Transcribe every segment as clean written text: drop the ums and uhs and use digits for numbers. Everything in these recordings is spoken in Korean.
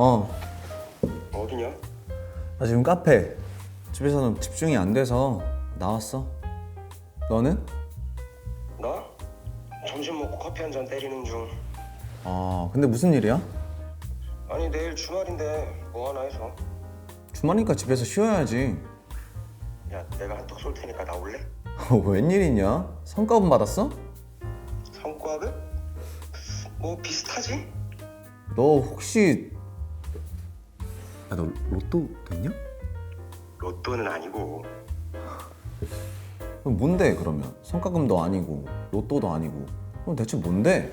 어, 어디냐? 나 지금 카페. 집에서는 집중이 안 돼서 나왔어. 너는? 나? 점심 먹고 커피 한 잔 때리는 중. 아, 근데 무슨 일이야? 아니 내일 주말인데 뭐 하나 해서. 주말이니까 집에서 쉬어야지. 야 내가 한턱 쏠 테니까 나올래? 웬일이냐? 성과금 받았어? 성과급? 뭐 비슷하지? 너 혹시... 야, 너 로또 됐냐? 로또는 아니고. 그럼 뭔데 그러면? 성과금도 아니고 로또도 아니고 그럼 대체 뭔데?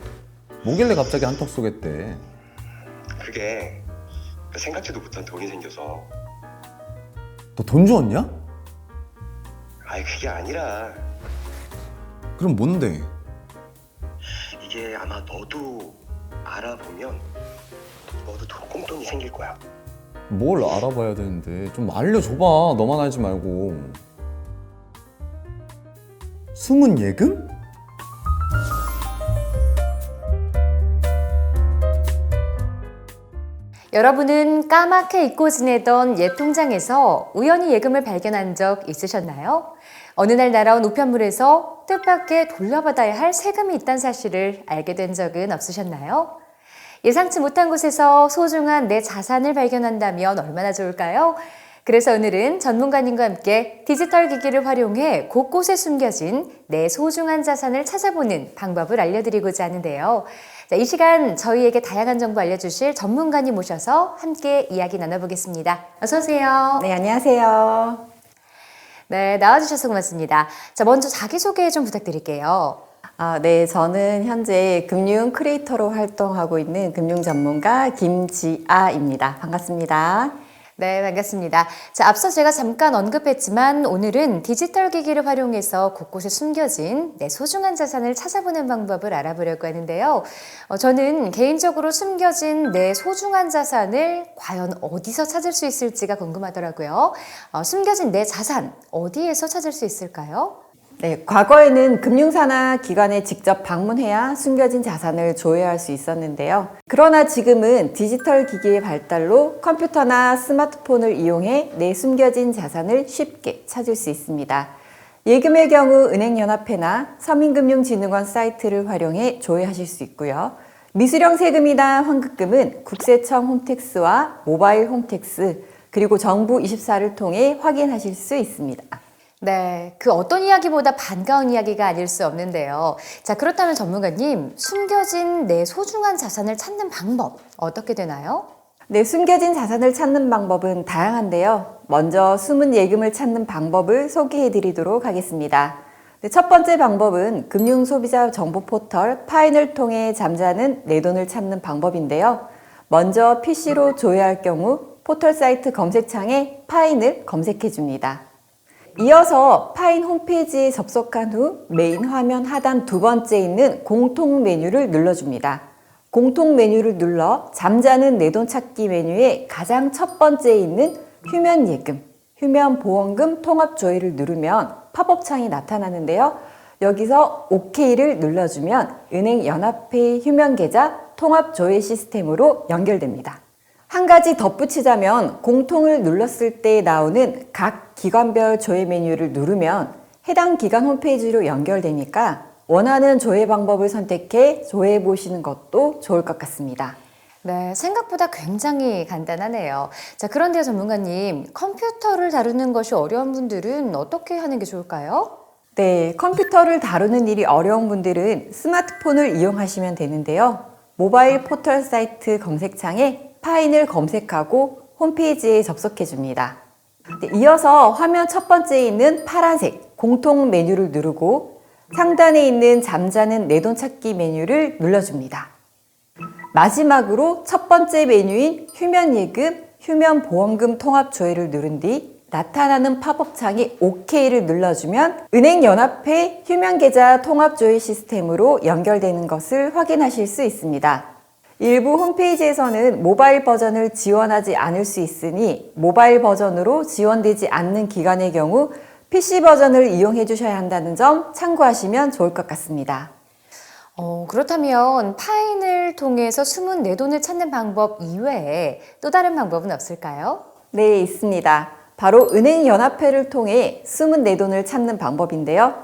뭐길래 갑자기 한턱 쏘겠대? 그게 생각지도 못한 돈이 생겨서. 너 돈 주었냐? 아이 그게 아니라 그럼 뭔데? 이게 아마 너도 알아보면 너도 돈 꽁돈이 생길 거야. 뭘 알아봐야 되는데 좀 알려줘봐. 너만 알지 말고. 숨은 예금? 여러분은 까맣게 잊고 지내던 옛 통장에서 우연히 예금을 발견한 적 있으셨나요? 어느 날 날아온 우편물에서 뜻밖의 돌려받아야 할 세금이 있다는 사실을 알게 된 적은 없으셨나요? 예상치 못한 곳에서 소중한 내 자산을 발견한다면 얼마나 좋을까요? 그래서 오늘은 전문가님과 함께 디지털 기기를 활용해 곳곳에 숨겨진 내 소중한 자산을 찾아보는 방법을 알려드리고자 하는데요. 자, 이 시간 저희에게 다양한 정보 알려주실 전문가님 모셔서 함께 이야기 나눠보겠습니다. 어서 오세요. 네, 안녕하세요. 네, 나와주셔서 고맙습니다. 자, 먼저 자기소개 좀 부탁드릴게요. 네, 저는 현재 금융 크리에이터로 활동하고 있는 금융 전문가 김지아입니다. 반갑습니다. 네, 반갑습니다. 자, 앞서 제가 잠깐 언급했지만 오늘은 디지털 기기를 활용해서 곳곳에 숨겨진 내 소중한 자산을 찾아보는 방법을 알아보려고 하는데요. 저는 개인적으로 숨겨진 내 소중한 자산을 과연 어디서 찾을 수 있을지가 궁금하더라고요. 숨겨진 내 자산, 어디에서 찾을 수 있을까요? 네, 과거에는 금융사나 기관에 직접 방문해야 숨겨진 자산을 조회할 수 있었는데요. 그러나 지금은 디지털 기기의 발달로 컴퓨터나 스마트폰을 이용해 내 숨겨진 자산을 쉽게 찾을 수 있습니다. 예금의 경우 은행연합회나 서민금융진흥원 사이트를 활용해 조회하실 수 있고요. 미수령 세금이나 환급금은 국세청 홈택스와 모바일 홈택스 그리고 정부24를 통해 확인하실 수 있습니다. 네, 그 어떤 이야기보다 반가운 이야기가 아닐 수 없는데요. 자, 그렇다면 전문가님, 숨겨진 내 소중한 자산을 찾는 방법 어떻게 되나요? 네, 숨겨진 자산을 찾는 방법은 다양한데요. 먼저 숨은 예금을 찾는 방법을 소개해 드리도록 하겠습니다. 네, 첫 번째 방법은 금융소비자 정보 포털 파인을 통해 잠자는 내 돈을 찾는 방법인데요. 먼저 PC로 조회할 경우 포털 사이트 검색창에 파인을 검색해 줍니다. 이어서 파인 홈페이지에 접속한 후 메인 화면 하단 두 번째 있는 공통 메뉴를 눌러줍니다. 공통 메뉴를 눌러 잠자는 내 돈 찾기 메뉴에 가장 첫 번째 있는 휴면 예금, 휴면 보험금 통합 조회를 누르면 팝업 창이 나타나는데요. 여기서 OK를 눌러주면 은행 연합회 휴면 계좌 통합 조회 시스템으로 연결됩니다. 한 가지 덧붙이자면 공통을 눌렀을 때 나오는 각 기관별 조회 메뉴를 누르면 해당 기관 홈페이지로 연결되니까 원하는 조회 방법을 선택해 조회해 보시는 것도 좋을 것 같습니다. 네, 생각보다 굉장히 간단하네요. 자, 그런데 전문가님, 컴퓨터를 다루는 것이 어려운 분들은 어떻게 하는 게 좋을까요? 네, 컴퓨터를 다루는 일이 어려운 분들은 스마트폰을 이용하시면 되는데요. 모바일 포털 사이트 검색창에 파인을 검색하고 홈페이지에 접속해 줍니다. 이어서 화면 첫 번째에 있는 파란색 공통 메뉴를 누르고 상단에 있는 잠자는 내 돈 찾기 메뉴를 눌러줍니다. 마지막으로 첫 번째 메뉴인 휴면 예금, 휴면 보험금 통합 조회를 누른 뒤 나타나는 팝업 창에 OK를 눌러주면 은행연합회 휴면 계좌 통합 조회 시스템으로 연결되는 것을 확인하실 수 있습니다. 일부 홈페이지에서는 모바일 버전을 지원하지 않을 수 있으니 모바일 버전으로 지원되지 않는 기간의 경우 PC 버전을 이용해 주셔야 한다는 점 참고하시면 좋을 것 같습니다. 그렇다면 파인을 통해서 숨은 내 돈을 찾는 방법 이외에 또 다른 방법은 없을까요? 네, 있습니다. 바로 은행연합회를 통해 숨은 내 돈을 찾는 방법인데요.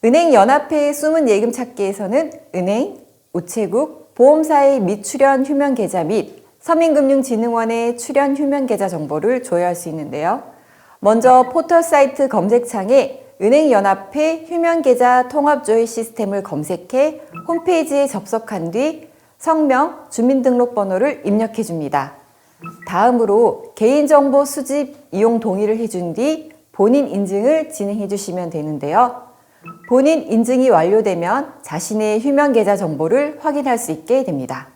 은행연합회의 숨은 예금 찾기에서는 은행, 우체국, 보험사의 미출연 휴면 계좌 및 서민금융진흥원의 출연 휴면 계좌 정보를 조회할 수 있는데요. 먼저 포털 사이트 검색창에 은행연합회 휴면계좌 통합조회 시스템을 검색해 홈페이지에 접속한 뒤 성명, 주민등록번호를 입력해 줍니다. 다음으로 개인정보 수집 이용 동의를 해준 뒤 본인 인증을 진행해 주시면 되는데요. 본인 인증이 완료되면 자신의 휴면계좌 정보를 확인할 수 있게 됩니다.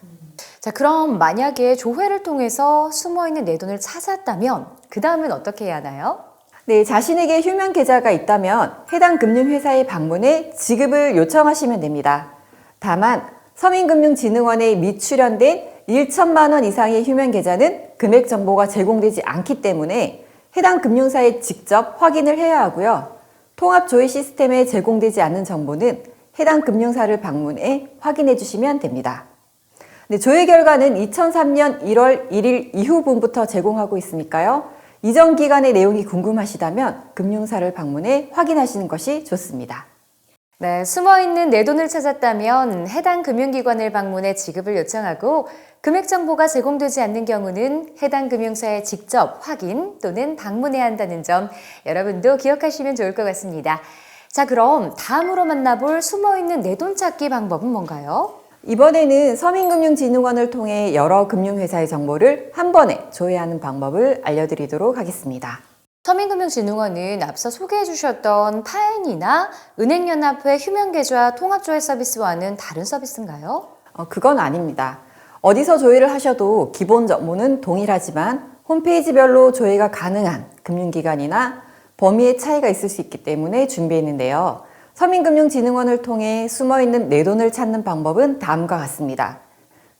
자, 그럼 만약에 조회를 통해서 숨어있는 내 돈을 찾았다면 그 다음은 어떻게 해야 하나요? 네, 자신에게 휴면 계좌가 있다면 해당 금융회사에 방문해 지급을 요청하시면 됩니다. 다만 서민금융진흥원에 미출연된 1천만 원 이상의 휴면 계좌는 금액 정보가 제공되지 않기 때문에 해당 금융사에 직접 확인을 해야 하고요. 통합조회 시스템에 제공되지 않는 정보는 해당 금융사를 방문해 확인해 주시면 됩니다. 네, 조회 결과는 2003년 1월 1일 이후분부터 제공하고 있으니까요. 이전 기간의 내용이 궁금하시다면 금융사를 방문해 확인하시는 것이 좋습니다. 네, 숨어있는 내 돈을 찾았다면 해당 금융기관을 방문해 지급을 요청하고 금액 정보가 제공되지 않는 경우는 해당 금융사에 직접 확인 또는 방문해야 한다는 점 여러분도 기억하시면 좋을 것 같습니다. 자, 그럼 다음으로 만나볼 숨어있는 내 돈 찾기 방법은 뭔가요? 이번에는 서민금융진흥원을 통해 여러 금융회사의 정보를 한 번에 조회하는 방법을 알려드리도록 하겠습니다. 서민금융진흥원은 앞서 소개해 주셨던 파인이나 은행연합회 휴면계좌 통합조회 서비스와는 다른 서비스인가요? 그건 아닙니다. 어디서 조회를 하셔도 기본 정보는 동일하지만 홈페이지별로 조회가 가능한 금융기관이나 범위의 차이가 있을 수 있기 때문에 준비했는데요. 서민금융진흥원을 통해 숨어있는 내 돈을 찾는 방법은 다음과 같습니다.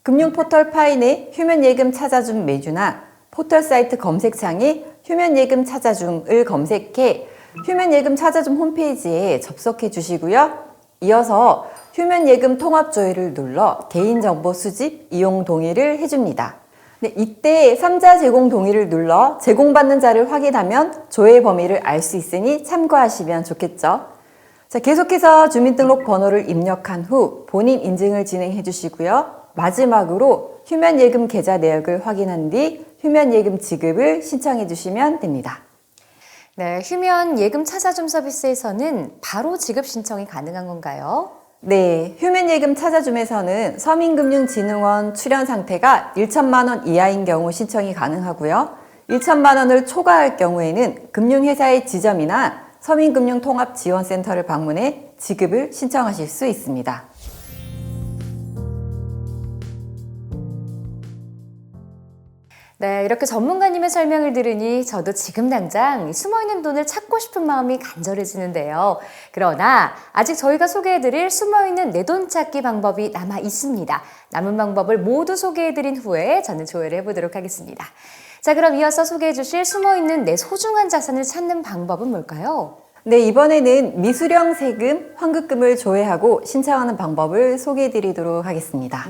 금융포털 파인의 휴면예금 찾아줌 메뉴나 포털 사이트 검색창에 휴면예금 찾아줌을 검색해 휴면예금 찾아줌 홈페이지에 접속해 주시고요. 이어서 휴면예금 통합조회를 눌러 개인정보 수집 이용 동의를 해줍니다. 네, 이때 3자 제공 동의를 눌러 제공받는 자를 확인하면 조회 범위를 알 수 있으니 참고하시면 좋겠죠. 자, 계속해서 주민등록 번호를 입력한 후 본인 인증을 진행해 주시고요. 마지막으로 휴면예금 계좌 내역을 확인한 뒤 휴면예금 지급을 신청해 주시면 됩니다. 네, 휴면예금 찾아줌 서비스에서는 바로 지급 신청이 가능한 건가요? 네, 휴면예금 찾아줌에서는 서민금융진흥원 출연 상태가 1천만 원 이하인 경우 신청이 가능하고요. 1천만 원을 초과할 경우에는 금융회사의 지점이나 서민금융통합지원센터를 방문해 지급을 신청하실 수 있습니다. 네, 이렇게 전문가님의 설명을 들으니 저도 지금 당장 숨어있는 돈을 찾고 싶은 마음이 간절해지는데요. 그러나 아직 저희가 소개해드릴 숨어있는 내 돈 찾기 방법이 남아 있습니다. 남은 방법을 모두 소개해드린 후에 저는 조회를 해보도록 하겠습니다. 자, 그럼 이어서 소개해 주실 숨어있는 내 소중한 자산을 찾는 방법은 뭘까요? 네, 이번에는 미수령 세금, 환급금을 조회하고 신청하는 방법을 소개해 드리도록 하겠습니다.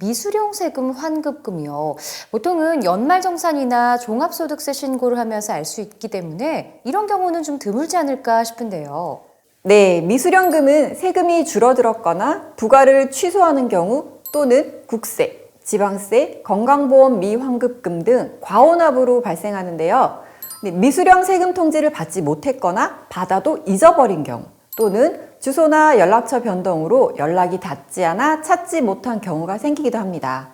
미수령 세금 환급금이요. 보통은 연말정산이나 종합소득세 신고를 하면서 알 수 있기 때문에 이런 경우는 좀 드물지 않을까 싶은데요. 네, 미수령금은 세금이 줄어들었거나 부과를 취소하는 경우 또는 국세, 지방세, 건강보험 미환급금 등 과혼합으로 발생하는데요. 미수령 세금 통지를 받지 못했거나 받아도 잊어버린 경우 또는 주소나 연락처 변동으로 연락이 닿지 않아 찾지 못한 경우가 생기기도 합니다.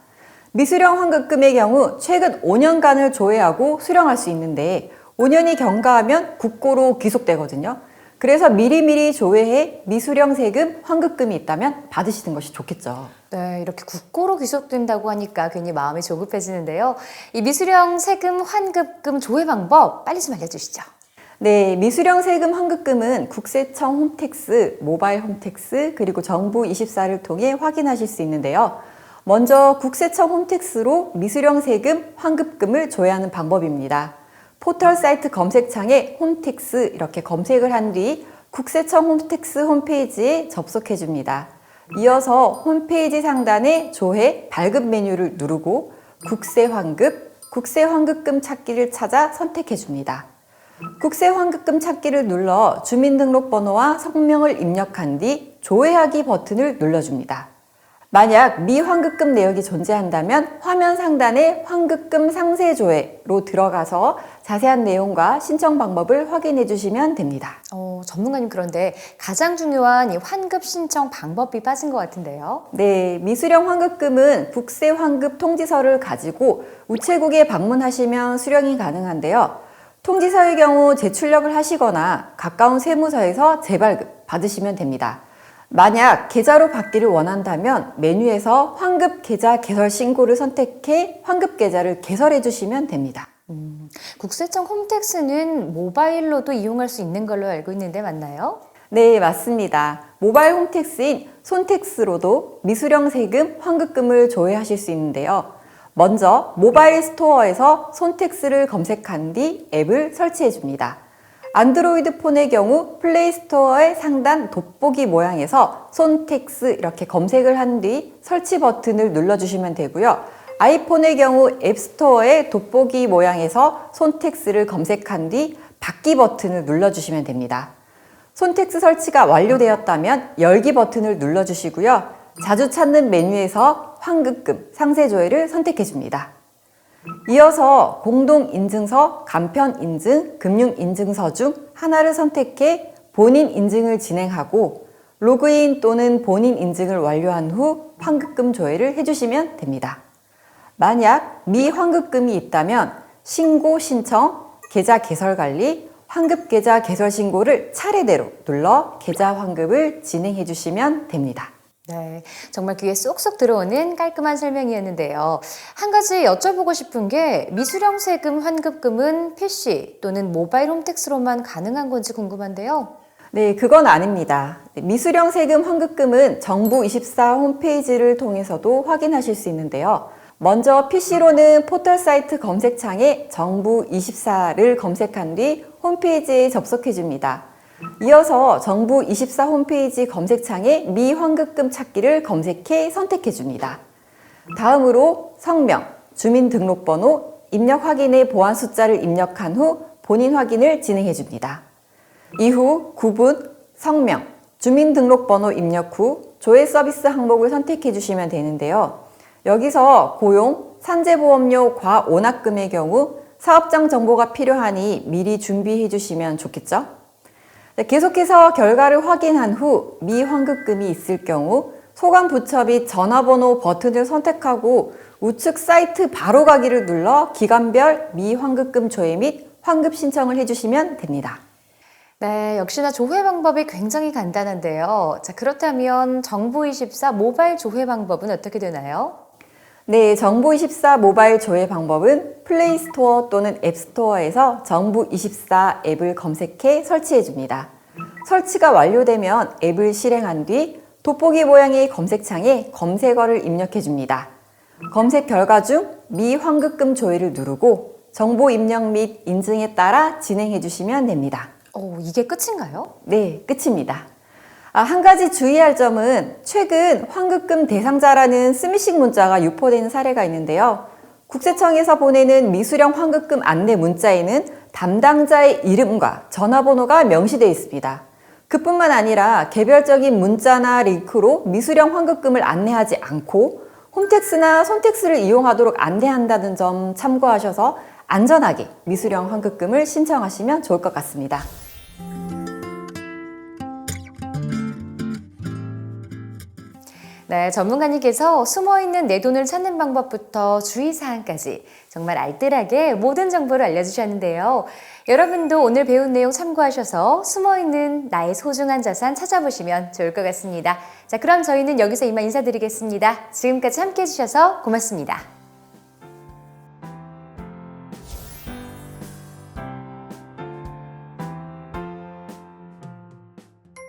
미수령 환급금의 경우 최근 5년간을 조회하고 수령할 수 있는데 5년이 경과하면 국고로 귀속되거든요. 그래서 미리미리 조회해 미수령 세금 환급금이 있다면 받으시는 것이 좋겠죠. 네, 이렇게 국고로 귀속된다고 하니까 괜히 마음이 조급해지는데요. 이 미수령 세금 환급금 조회 방법 빨리 좀 알려주시죠. 네, 미수령 세금 환급금은 국세청 홈택스, 모바일 홈택스, 그리고 정부24를 통해 확인하실 수 있는데요. 먼저 국세청 홈택스로 미수령 세금 환급금을 조회하는 방법입니다. 포털 사이트 검색창에 홈택스 이렇게 검색을 한 뒤 국세청 홈택스 홈페이지에 접속해 줍니다. 이어서 홈페이지 상단의 조회, 발급 메뉴를 누르고 국세 환급금 찾기를 찾아 선택해 줍니다. 국세 환급금 찾기를 눌러 주민등록번호와 성명을 입력한 뒤 조회하기 버튼을 눌러줍니다. 만약 미환급금 내역이 존재한다면 화면 상단의 환급금 상세 조회로 들어가서 자세한 내용과 신청 방법을 확인해 주시면 됩니다. 전문가님 그런데 가장 중요한 이 환급 신청 방법이 빠진 것 같은데요. 네, 미수령 환급금은 국세 환급 통지서를 가지고 우체국에 방문하시면 수령이 가능한데요. 통지서의 경우 재출력을 하시거나 가까운 세무서에서 재발급 받으시면 됩니다. 만약 계좌로 받기를 원한다면 메뉴에서 환급 계좌 개설 신고를 선택해 환급 계좌를 개설해 주시면 됩니다. 국세청 홈택스는 모바일로도 이용할 수 있는 걸로 알고 있는데 맞나요? 네, 맞습니다. 모바일 홈택스인 손택스로도 미수령 세금, 환급금을 조회하실 수 있는데요. 먼저 모바일 스토어에서 손택스를 검색한 뒤 앱을 설치해 줍니다. 안드로이드 폰의 경우 플레이 스토어의 상단 돋보기 모양에서 손택스 이렇게 검색을 한 뒤 설치 버튼을 눌러주시면 되고요. 아이폰의 경우 앱스토어의 돋보기 모양에서 손택스를 검색한 뒤 받기 버튼을 눌러주시면 됩니다. 손택스 설치가 완료되었다면 열기 버튼을 눌러주시고요. 자주 찾는 메뉴에서 환급금, 상세조회를 선택해 줍니다. 이어서 공동인증서, 간편인증, 금융인증서 중 하나를 선택해 본인 인증을 진행하고 로그인 또는 본인 인증을 완료한 후 환급금 조회를 해주시면 됩니다. 만약 미환급금이 있다면 신고 신청, 계좌 개설 관리, 환급 계좌 개설 신고를 차례대로 눌러 계좌 환급을 진행해 주시면 됩니다. 네, 정말 귀에 쏙쏙 들어오는 깔끔한 설명이었는데요. 한 가지 여쭤보고 싶은 게 미수령 세금 환급금은 PC 또는 모바일 홈택스로만 가능한 건지 궁금한데요. 네, 그건 아닙니다. 미수령 세금 환급금은 정부24 홈페이지를 통해서도 확인하실 수 있는데요. 먼저 PC로는 포털 사이트 검색창에 정부24를 검색한 뒤 홈페이지에 접속해 줍니다. 이어서 정부24 홈페이지 검색창에 미환급금 찾기를 검색해 선택해 줍니다. 다음으로 성명, 주민등록번호, 입력 확인의 보안 숫자를 입력한 후 본인 확인을 진행해 줍니다. 이후 구분, 성명, 주민등록번호 입력 후 조회 서비스 항목을 선택해 주시면 되는데요. 여기서 고용, 산재보험료 과원학금의 경우 사업장 정보가 필요하니 미리 준비해 주시면 좋겠죠? 계속해서 결과를 확인한 후 미환급금이 있을 경우 소관부처 및 전화번호 버튼을 선택하고 우측 사이트 바로 가기를 눌러 기간별 미환급금 조회 및 환급 신청을 해주시면 됩니다. 네, 역시나 조회 방법이 굉장히 간단한데요. 자, 그렇다면 정부24 모바일 조회 방법은 어떻게 되나요? 네, 정부24 모바일 조회 방법은 플레이 스토어 또는 앱 스토어에서 정부24 앱을 검색해 설치해 줍니다. 설치가 완료되면 앱을 실행한 뒤 돋보기 모양의 검색창에 검색어를 입력해 줍니다. 검색 결과 중 미환급금 조회를 누르고 정보 입력 및 인증에 따라 진행해 주시면 됩니다. 이게 끝인가요? 네, 끝입니다. 한 가지 주의할 점은 최근 환급금 대상자라는 스미싱 문자가 유포되는 사례가 있는데요. 국세청에서 보내는 미수령 환급금 안내 문자에는 담당자의 이름과 전화번호가 명시되어 있습니다. 그뿐만 아니라 개별적인 문자나 링크로 미수령 환급금을 안내하지 않고 홈택스나 손택스를 이용하도록 안내한다는 점 참고하셔서 안전하게 미수령 환급금을 신청하시면 좋을 것 같습니다. 네, 전문가님께서 숨어있는 내 돈을 찾는 방법부터 주의사항까지 정말 알뜰하게 모든 정보를 알려주셨는데요. 여러분도 오늘 배운 내용 참고하셔서 숨어있는 나의 소중한 자산 찾아보시면 좋을 것 같습니다. 자, 그럼 저희는 여기서 이만 인사드리겠습니다. 지금까지 함께 해주셔서 고맙습니다.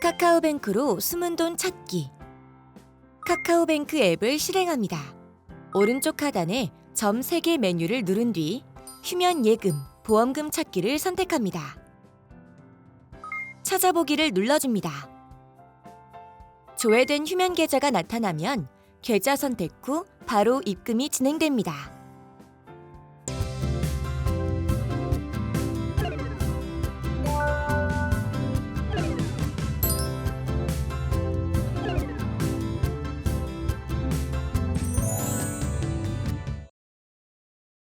카카오뱅크로 숨은 돈 찾기. 카카오뱅크 앱을 실행합니다. 오른쪽 하단에 점 3개 메뉴를 누른 뒤 휴면 예금, 보험금 찾기를 선택합니다. 찾아보기를 눌러줍니다. 조회된 휴면 계좌가 나타나면 계좌 선택 후 바로 입금이 진행됩니다.